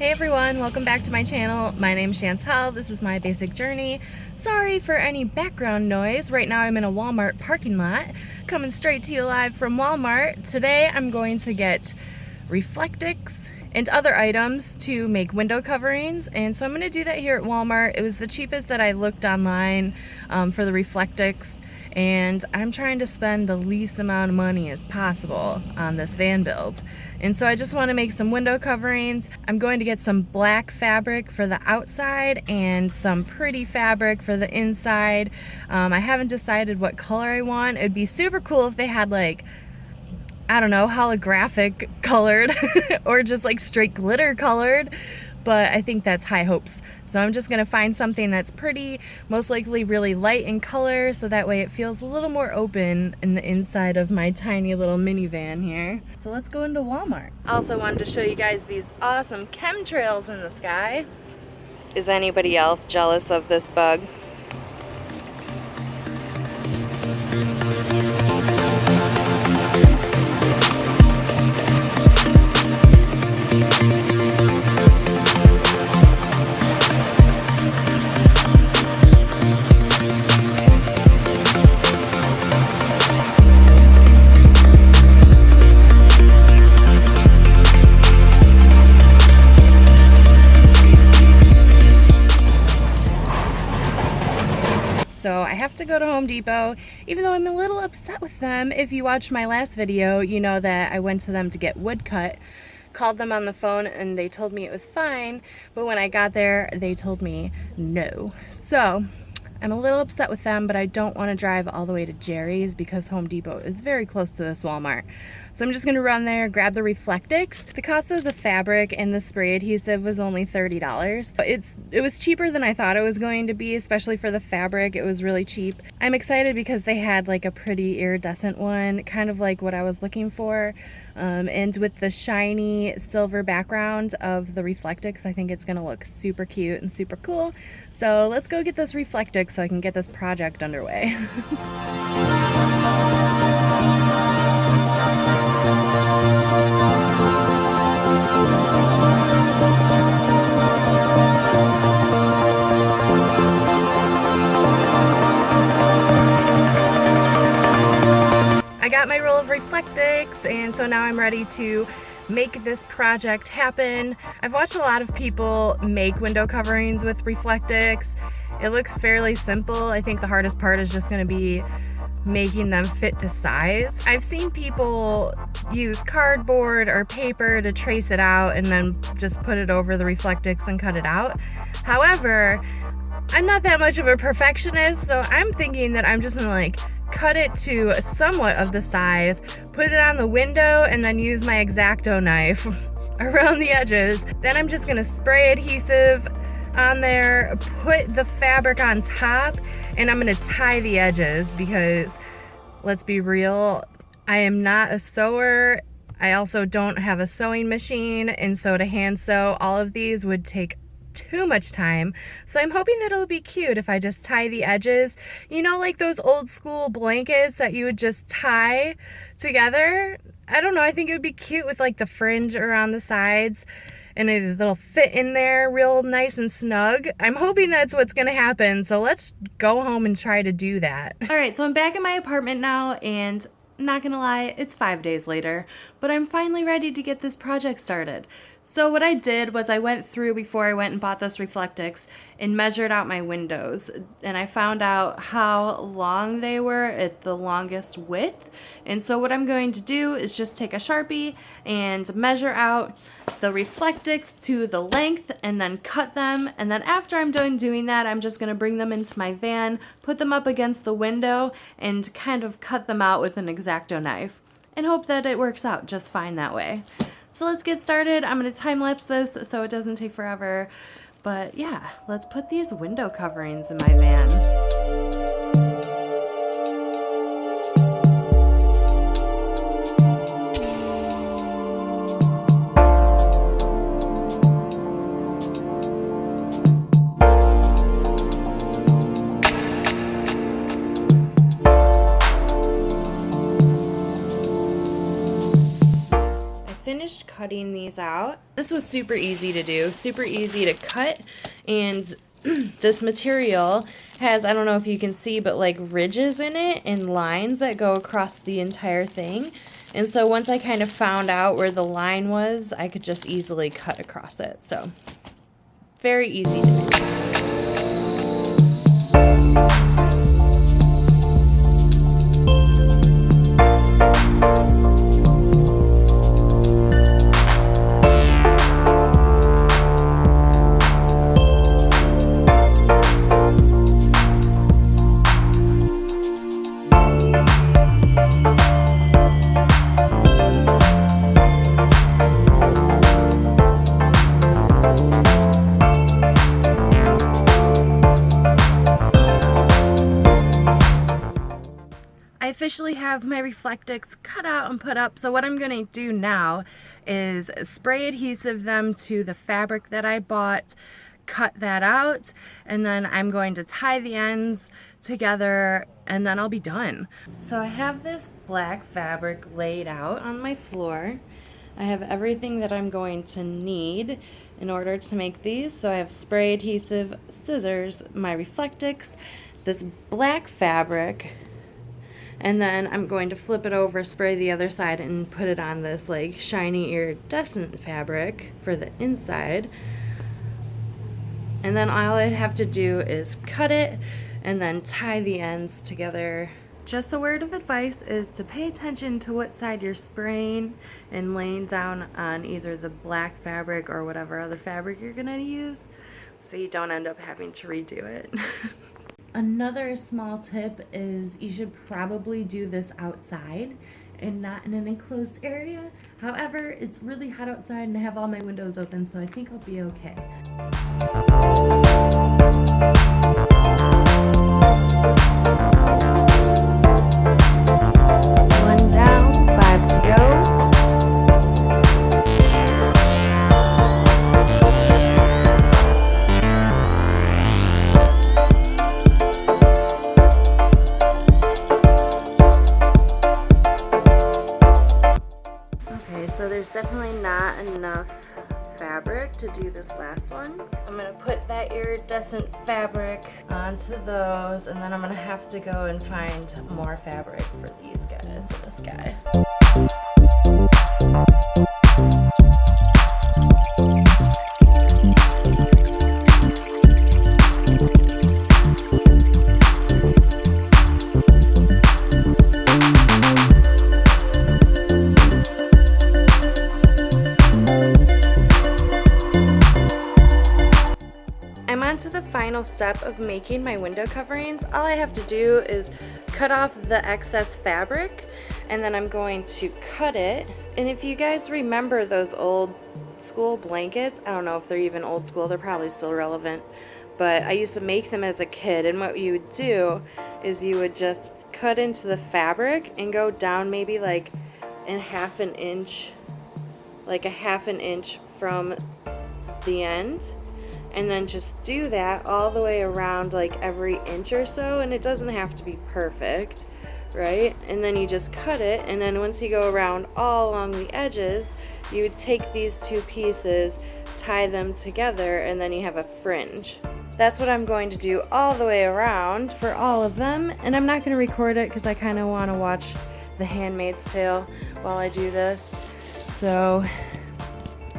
Hey everyone, welcome back to my channel. My name's Chantel. This is my basic journey. Sorry for any background noise. Right now I'm in a Walmart parking lot, coming straight to you live from Walmart. Today I'm going to get Reflectix and other items to make window coverings, and so I'm going to do that here at Walmart. It was the cheapest that I looked online for the Reflectix, and I'm trying to spend the least amount of money as possible on this van build. And so I just want to make some window coverings. I'm going to get some black fabric for the outside and some pretty fabric for the inside. I haven't decided what color I want. It'd be super cool if they had, like, I don't know, holographic colored or just like straight glitter colored, but I think that's high hopes. So I'm just gonna find something that's pretty, most likely really light in color, so that way it feels a little more open in the inside of my tiny little minivan here. So let's go into Walmart. I also wanted to show you guys these awesome chemtrails in the sky. Is anybody else jealous of this bug? So I have to go to Home Depot, even though I'm a little upset with them. If you watched my last video, you know that I went to them to get wood cut, called them on the phone, and they told me it was fine, but when I got there, they told me no. So I'm a little upset with them, but I don't want to drive all the way to Jerry's because Home Depot is very close to this Walmart. So I'm just going to run there, grab the Reflectix. The cost of the fabric and the spray adhesive was only $30. It was cheaper than I thought it was going to be, especially for the fabric. It was really cheap. I'm excited because they had like a pretty iridescent one, kind of like what I was looking for. And with the shiny silver background of the Reflectix, I think it's going to look super cute and super cool. So let's go get this Reflectix so I can get this project underway. I got my roll of Reflectix, and so now I'm ready to make this project happen. I've watched a lot of people make window coverings with Reflectix. It looks fairly simple. I think the hardest part is just going to be making them fit to size. I've seen people use cardboard or paper to trace it out and then just put it over the Reflectix and cut it out. However, I'm not that much of a perfectionist, so I'm thinking that I'm just gonna like cut it to somewhat of the size, put it on the window, and then use my X-Acto knife around the edges. Then I'm just gonna spray adhesive on there, put the fabric on top, and I'm gonna tie the edges because, let's be real, I am not a sewer. I also don't have a sewing machine, and so to hand sew all of these would take too much time. So I'm hoping that it'll be cute if I just tie the edges. You know, like those old school blankets that you would just tie together? I don't know, I think it would be cute with like the fringe around the sides, and it'll fit in there real nice and snug. I'm hoping that's what's gonna happen, so let's go home and try to do that. Alright, so I'm back in my apartment now, and not gonna lie, it's 5 days later, but I'm finally ready to get this project started. So what I did was I went through before I went and bought this Reflectix and measured out my windows, and I found out how long they were at the longest width. And so what I'm going to do is just take a Sharpie and measure out the Reflectix to the length and then cut them. And then after I'm done doing that, I'm just going to bring them into my van, put them up against the window, and kind of cut them out with an X-Acto knife and hope that it works out just fine that way. So let's get started. I'm going to time lapse this so it doesn't take forever. But yeah, let's put these window coverings in my van. cutting these out. This was super easy to do, super easy to cut, and this material has, I don't know if you can see, but like ridges in it and lines that go across the entire thing. And so once I kind of found out where the line was, I could just easily cut across it. So very easy to do. I officially have my Reflectix cut out and put up, so what I'm going to do now is spray adhesive them to the fabric that I bought, cut that out, and then I'm going to tie the ends together and then I'll be done. So I have this black fabric laid out on my floor. I have everything that I'm going to need in order to make these. So I have spray adhesive, scissors, my Reflectix, this black fabric, and then I'm going to flip it over, spray the other side, and put it on this like shiny iridescent fabric for the inside. And then all I'd have to do is cut it and then tie the ends together. Just a word of advice is to pay attention to what side you're spraying and laying down on either the black fabric or whatever other fabric you're gonna use, so you don't end up having to redo it. Another small tip is you should probably do this outside and not in an enclosed area. However, it's really hot outside and I have all my windows open, so I think I'll be okay. One down, 5 to go. So there's definitely not enough fabric to do this last one. I'm gonna put that iridescent fabric onto those, and then I'm gonna have to go and find more fabric for these guys, for this guy. To the final step of making my window coverings. All I have to do is cut off the excess fabric, and then I'm going to cut it. And if you guys remember those old school blankets, I don't know if they're even old school, they're probably still relevant, but I used to make them as a kid, and what you would do is you would just cut into the fabric and go down maybe like in half an inch from the end, and then just do that all the way around like every inch or so, and it doesn't have to be perfect, right? And then you just cut it, and then once you go around all along the edges, you would take these two pieces, tie them together, and then you have a fringe. That's what I'm going to do all the way around for all of them, and I'm not going to record it because I kind of want to watch The Handmaid's Tale while I do this, so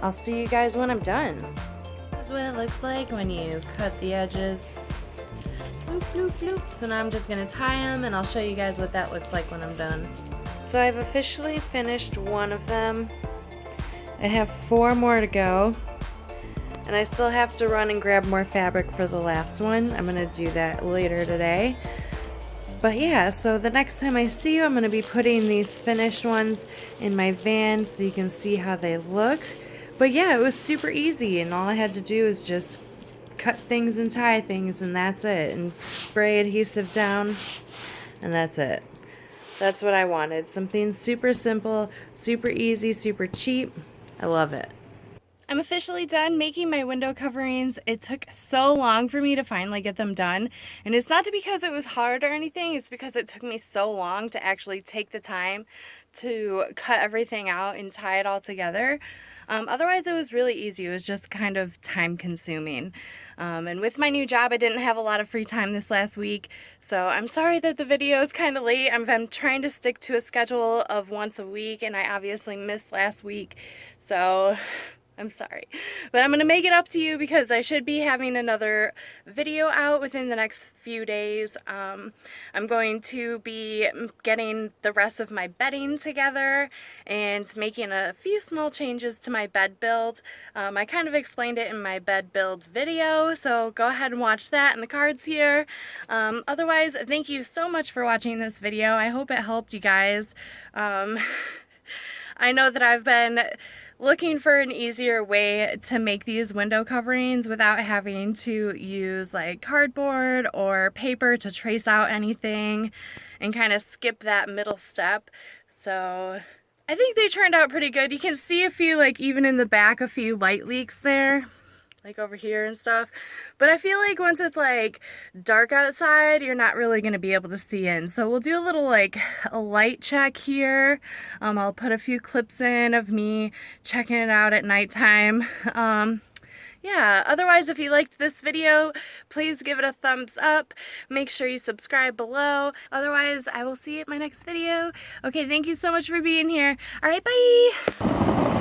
I'll see you guys when I'm done. This is what it looks like when you cut the edges. Bloop, bloop, bloop. So now I'm just going to tie them, and I'll show you guys what that looks like when I'm done. So I've officially finished one of them. I have 4 more to go, and I still have to run and grab more fabric for the last one. I'm going to do that later today. But yeah, so the next time I see you, I'm going to be putting these finished ones in my van so you can see how they look. But yeah, it was super easy, and all I had to do is just cut things and tie things, and that's it. And spray adhesive down, and that's it. That's what I wanted. Something super simple, super easy, super cheap. I love it. I'm officially done making my window coverings. It took so long for me to finally get them done. And it's not because it was hard or anything, it's because it took me so long to actually take the time to cut everything out and tie it all together. Otherwise, it was really easy. It was just kind of time consuming. And with my new job, I didn't have a lot of free time this last week. So I'm sorry that the video is kind of late. I'm trying to stick to a schedule of once a week, and I obviously missed last week. So I'm sorry, but I'm gonna make it up to you because I should be having another video out within the next few days. I'm going to be getting the rest of my bedding together and making a few small changes to my bed build. I kind of explained it in my bed build video, so go ahead and watch that in the cards here. Otherwise, thank you so much for watching this video. I hope it helped you guys. I know that I've been looking for an easier way to make these window coverings without having to use like cardboard or paper to trace out anything and kind of skip that middle step. So I think they turned out pretty good. You can see a few, like even in the back, a few light leaks there, like over here and stuff. But I feel like once it's like dark outside, you're not really going to be able to see in. So we'll do a little like a light check here. I'll put a few clips in of me checking it out at nighttime. Yeah, otherwise, if you liked this video, please give it a thumbs up. Make sure you subscribe below. Otherwise, I will see you at my next video. Okay, thank you so much for being here. All right, bye!